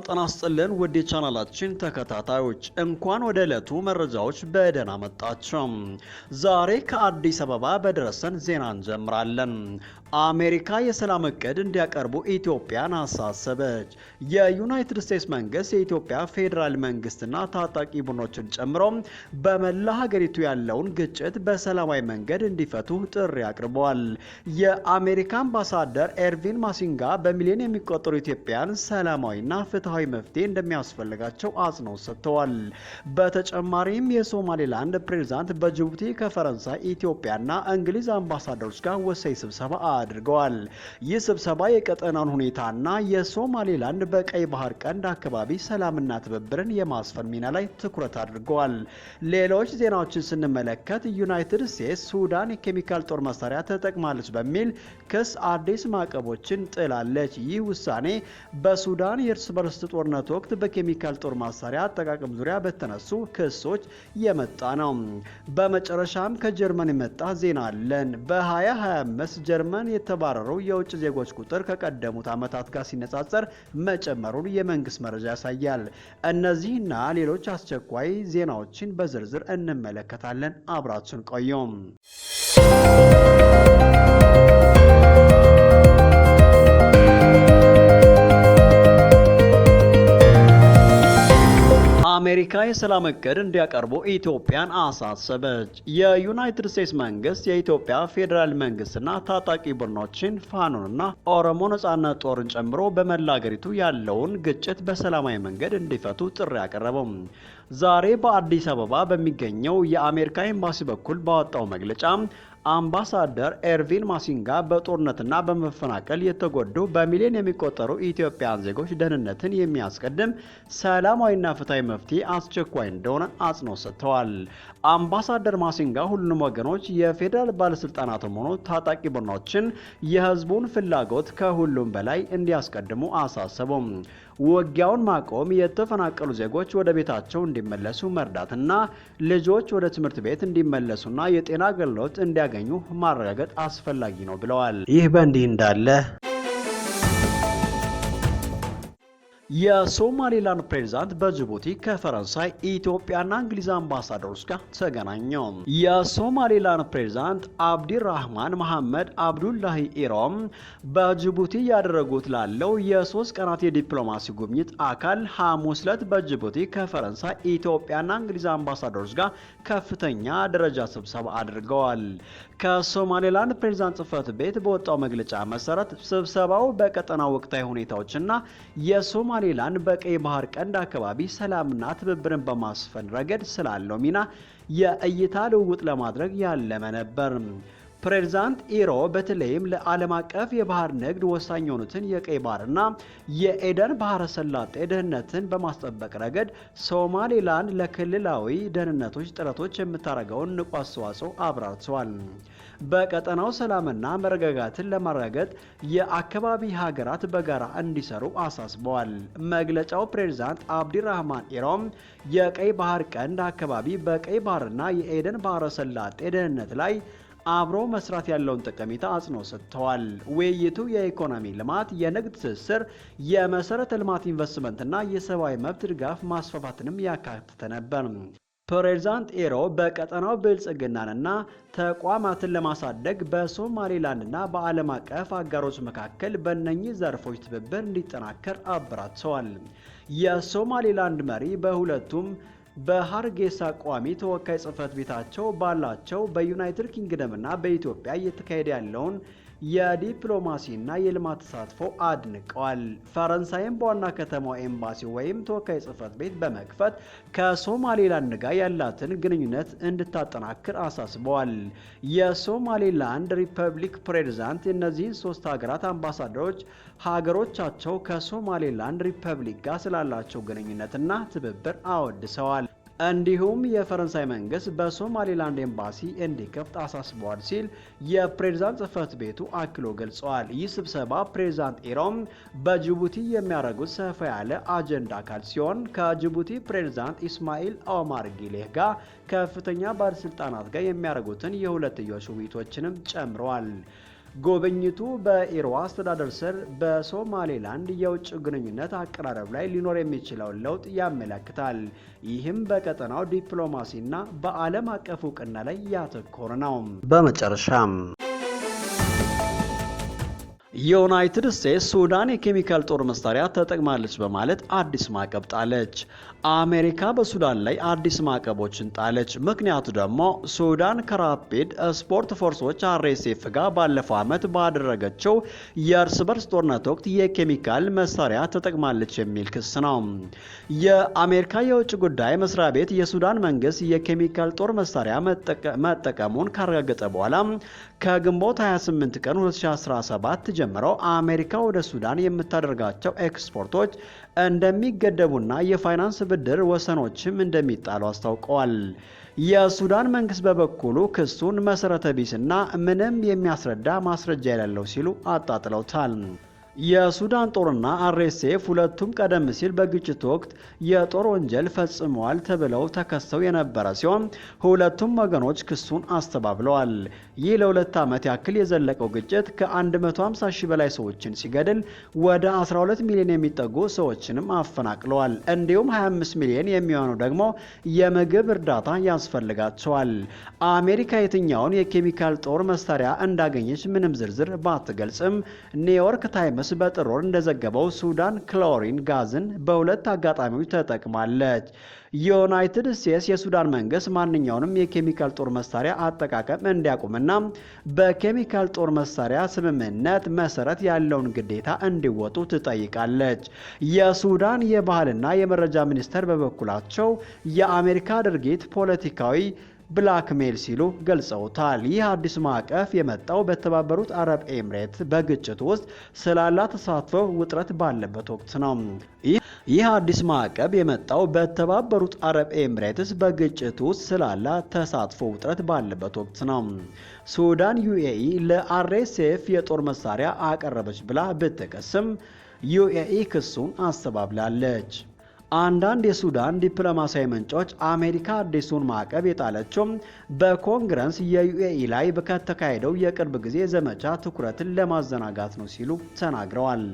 ጤና ይስጥልን ውድ ቻናላችን ተከታታዮች እንኳን ወደ ዕለቱ መረጃዎች በደህና መጣችሁ። ዛሬ ከአዲስ አበባ በደረሰን ዜና እንጀምራለን። አሜሪካ የሰላም እቅድ እንዲያቀርቡ ኢትዮጵያን አሳሰበች። የዩናይትድ ስቴትስ መንግስት የኢትዮጵያ ፌዴራል መንግስትና ታጣቂ ቡድኖችን ጨምሮ በመላ ሀገሪቱ ያለውን ግጭት በሰላማዊ መንገድ እንዲፈቱ ጥሪ አቅርበዋል። የአሜሪካ አምባሳደር ኤርቪን ማሲንጋ በሚሊዮን የሚቆጠሩ ኢትዮጵያን ሰላማዊና ፍትሃዊ መፍትሄ እንደሚያስፈልጋቸው አጽንኦት ሰጥተዋል። በተጨማሪም የሶማሌላንድ ፕሬዝዳንት በጅቡቲ ከፈረንሳይ፣ ኢትዮጵያና እንግሊዝ አምባሳደሮች ጋር ወሳኝ ስብሰባ አድርገዋል። ይህ ስብሰባ የቀጠናውን ሁኔታና የሶማሌላንድ በቀይ ባህር ቀንድ አካባቢ ሰላምና ትብብርን የማስፈን ሚና ላይ ትኩረት አድርገዋል። ሌሎች ዜናዎችን ስንመለከት ዩናይትድ ስቴትስ ሱዳን የኬሚካል ጦር መሳሪያ ተጠቅማለች በሚል ክስ አዲስ ማዕቀቦችን ጥላለች። ይህ ውሳኔ በሱዳን የእርስ በርስ ጦርነት ወቅት በኬሚካል ጦር መሳሪያ አጠቃቀም ዙሪያ በተነሱ ክሶች የመጣ ነው። በመጨረሻም ከጀርመን የመጣ ዜና አለን። በ2025 ጀርመን የተባረሩ የውጭ ዜጎች ቁጥር ከቀደሙት ዓመታት ጋር ሲነጻጸር መጨመሩን የመንግስት መረጃ ያሳያል። እነዚህና ሌሎች አስቸኳይ ዜናዎችን በዝርዝር እንመለከታለን። አብራችን ቆዩም። አሜሪካ የሰላም እቅድ እንዲያቀርቡ ኢትዮጵያን አሳሰበች። የዩናይትድ ስቴትስ መንግስት የኢትዮጵያ ፌዴራል መንግስትና ታጣቂ ቡድኖችን ፋኖንና ኦሮሞ ነጻነት ጦርን ጨምሮ በመላ ሀገሪቱ ያለውን ግጭት በሰላማዊ መንገድ እንዲፈቱ ጥሪ አቀረበው። ዛሬ በአዲስ አበባ በሚገኘው የአሜሪካ ኤምባሲ በኩል ባወጣው መግለጫ አምባሳደር ኤርቪን ማሲንጋ በጦርነትና በመፈናቀል የተጎዱ በሚሊዮን የሚቆጠሩ ኢትዮጵያውያን ዜጎች ደህንነትን የሚያስቀድም ሰላማዊና ፍትሃዊ መፍትሄ አስቸኳይ እንደሆነ አጽንኦት ሰጥተዋል። አምባሳደር ማሲንጋ ሁሉም ወገኖች የፌዴራል ባለስልጣናትም ሆኑ ታጣቂ ቡድኖችን የህዝቡን ፍላጎት ከሁሉም በላይ እንዲያስቀድሙ አሳሰቡም። ውጊያውን ማቆም፣ የተፈናቀሉ ዜጎች ወደ ቤታቸው እንዲመለሱ መርዳትና ልጆች ወደ ትምህርት ቤት እንዲመለሱና የጤና አገልግሎት እንዲያገኙ ማረጋገጥ አስፈላጊ ነው ብለዋል። ይህ በእንዲህ እንዳለ የሶማሌላንድ ፕሬዝዳንት በጅቡቲ ከፈረንሳይ፣ ኢትዮጵያና እንግሊዝ አምባሳደሮች ጋር ተገናኙ። የሶማሌላንድ ፕሬዝዳንት አብዲራህማን መሐመድ አብዱላሂ ኢሮም በጅቡቲ ያደረጉት ላለው የ3 ቀናት የዲፕሎማሲ ጉብኝት አካል ሐሙስ ዕለት በጅቡቲ ከፈረንሳይ፣ ኢትዮጵያና እንግሊዝ አምባሳደሮች ጋር ከፍተኛ ደረጃ ስብሰባ አድርገዋል። ከሶማሌላንድ ፕሬዝዳንት ጽህፈት ቤት በወጣው መግለጫ መሰረት ስብሰባው በቀጠናው ወቅታዊ ሁኔታዎችና ሶማሌላንድ በቀይ ባህር ቀንድ አካባቢ ሰላምና ትብብርን በማስፈን ረገድ ስላለው ሚና የእይታ ልውውጥ ለማድረግ ያለመ ነበር። ፕሬዝዳንት ኢሮ በተለይም ለዓለም አቀፍ የባህር ንግድ ወሳኝ የሆኑትን የቀይ ባህርና የኤደን ባህረ ሰላጤ ደህንነትን በማስጠበቅ ረገድ ሶማሌላንድ ለክልላዊ ደህንነቶች ጥረቶች የምታደርገውን ንቁ አስተዋጽኦ አብራርተዋል። በቀጠናው ሰላምና መረጋጋትን ለማረጋገጥ የአካባቢ ሀገራት በጋራ እንዲሰሩ አሳስበዋል። መግለጫው ፕሬዝዳንት አብዲራህማን ኢሮም የቀይ ባህር ቀንድ አካባቢ በቀይ ባህርና የኤደን ባህረ ሰላጤ ደህንነት ላይ አብሮ መስራት ያለውን ጠቀሜታ አጽንኦት ሰጥተዋል። ውይይቱ የኢኮኖሚ ልማት፣ የንግድ ትስስር፣ የመሰረተ ልማት ኢንቨስትመንትና የሰብአዊ መብት ድጋፍ ማስፋፋትንም ያካተተ ነበር። ፕሬዝዳንት ኢሮ በቀጠናው ብልጽግናንና ተቋማትን ለማሳደግ በሶማሌላንድና በዓለም አቀፍ አጋሮች መካከል በእነኚህ ዘርፎች ትብብር እንዲጠናከር አበራተዋል። የሶማሌላንድ መሪ በሁለቱም በሀርጌሳ ቋሚ ተወካይ ጽህፈት ቤታቸው ባላቸው በዩናይትድ ኪንግደምና በኢትዮጵያ እየተካሄደ ያለውን የዲፕሎማሲና የልማት ተሳትፎ አድንቀዋል። ፈረንሳይም በዋና ከተማው ኤምባሲ ወይም ተወካይ ጽህፈት ቤት በመክፈት ከሶማሌላንድ ጋር ያላትን ግንኙነት እንድታጠናክር አሳስበዋል። የሶማሌላንድ ሪፐብሊክ ፕሬዝዳንት እነዚህን 3 ሀገራት አምባሳደሮች ሀገሮቻቸው ከሶማሌላንድ ሪፐብሊክ ጋር ስላላቸው ግንኙነትና ትብብር አወድሰዋል። እንዲሁም የፈረንሳይ መንግስት በሶማሌላንድ ኤምባሲ እንዲከፍት አሳስበዋል ሲል የፕሬዝዳንት ጽህፈት ቤቱ አክሎ ገልጸዋል። ይህ ስብሰባ ፕሬዝዳንት ኢሮም በጅቡቲ የሚያደርጉት ሰፋ ያለ አጀንዳ አካል ሲሆን ከጅቡቲ ፕሬዝዳንት ኢስማኤል ኦማር ጊሌህ ጋር ከፍተኛ ባለስልጣናት ጋር የሚያደርጉትን የሁለትዮሽ ውይይቶችንም ጨምረዋል። ጉብኝቱ በኢሮ አስተዳደር ስር በሶማሌላንድ የውጭ ግንኙነት አቀራረብ ላይ ሊኖር የሚችለውን ለውጥ ያመለክታል። ይህም በቀጠናው ዲፕሎማሲና በዓለም አቀፍ እውቅና ላይ ያተኮረ ነው። በመጨረሻም ዩናይትድ ስቴትስ ሱዳን የኬሚካል ጦር መሳሪያ ተጠቅማለች በማለት አዲስ ማዕቀብ ጣለች። አሜሪካ በሱዳን ላይ አዲስ ማዕቀቦችን ጣለች። ምክንያቱ ደግሞ ሱዳን ከራፒድ ስፖርት ፎርሶች RSF ጋር ባለፈው ዓመት ባደረገችው የእርስ በርስ ጦርነት ወቅት የኬሚካል መሳሪያ ተጠቅማለች የሚል ክስ ነው። የአሜሪካ የውጭ ጉዳይ መስሪያ ቤት የሱዳን መንግስት የኬሚካል ጦር መሳሪያ መጠቀሙን ካረጋገጠ በኋላ ከግንቦት 28 ቀን 2017 ጀምረው አሜሪካ ወደ ሱዳን የምታደርጋቸው ኤክስፖርቶች እንደሚገደቡና የፋይናንስ ብድር ወሰኖችም እንደሚጣሉ አስታውቀዋል። የሱዳን መንግስት በበኩሉ ክሱን መሰረተ ቢስና ምንም የሚያስረዳ ማስረጃ የሌለው ሲሉ አጣጥለውታል። የሱዳን ጦርና RSF ሁለቱም ቀደም ሲል በግጭት ወቅት የጦር ወንጀል ፈጽመዋል ተብለው ተከሰው የነበረ ሲሆን ሁለቱም ወገኖች ክሱን አስተባብለዋል። ይህ ለ2 ዓመት ያክል የዘለቀው ግጭት ከ150 ሺህ በላይ ሰዎችን ሲገድል ወደ 12 ሚሊዮን የሚጠጉ ሰዎችንም አፈናቅለዋል። እንዲሁም 25 ሚሊዮን የሚሆኑ ደግሞ የምግብ እርዳታ ያስፈልጋቸዋል። አሜሪካ የትኛውን የኬሚካል ጦር መሳሪያ እንዳገኘች ምንም ዝርዝር ባትገልጽም ኒውዮርክ ታይምስ በጥር ወር እንደዘገበው ሱዳን ክሎሪን ጋዝን በሁለት አጋጣሚዎች ተጠቅማለች። ዩናይትድ ስቴትስ የሱዳን መንግስት ማንኛውንም የኬሚካል ጦር መሳሪያ አጠቃቀም እንዲያቆምና በኬሚካል ጦር መሳሪያ ስምምነት መሰረት ያለውን ግዴታ እንዲወጡ ትጠይቃለች። የሱዳን የባህልና የመረጃ ሚኒስቴር በበኩላቸው የአሜሪካ ድርጊት ፖለቲካዊ ብላክሜል ሲሉ ገልጸውታል። ይህ አዲስ ማዕቀፍ የመጣው በተባበሩት አረብ ኤምሬት በግጭት ውስጥ ስላላ ተሳትፎ ውጥረት ባለበት ወቅት ነው። ይህ አዲስ ማዕቀብ የመጣው በተባበሩት አረብ ኤምሬትስ በግጭት ውስጥ ስላላ ተሳትፎ ውጥረት ባለበት ወቅት ነው። ሱዳን UAE ለRSF የጦር መሳሪያ አቀረበች ብላ ብትከስም UAE ክሱን አስተባብላለች። አንዳንድ የሱዳን ዲፕሎማሲያዊ ምንጮች አሜሪካ አዲሱን ማዕቀብ የጣለችው በኮንግረስ የUAE ላይ ከተካሄደው የቅርብ ጊዜ ዘመቻ ትኩረትን ለማዘናጋት ነው ሲሉ ተናግረዋል።